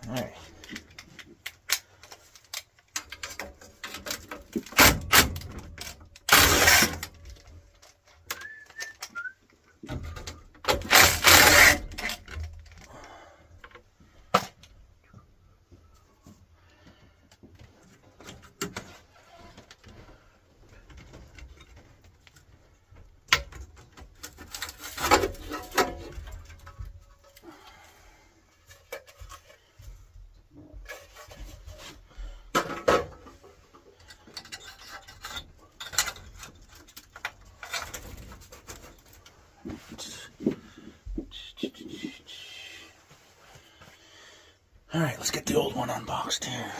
All right. All right, let's get the old one unboxed here.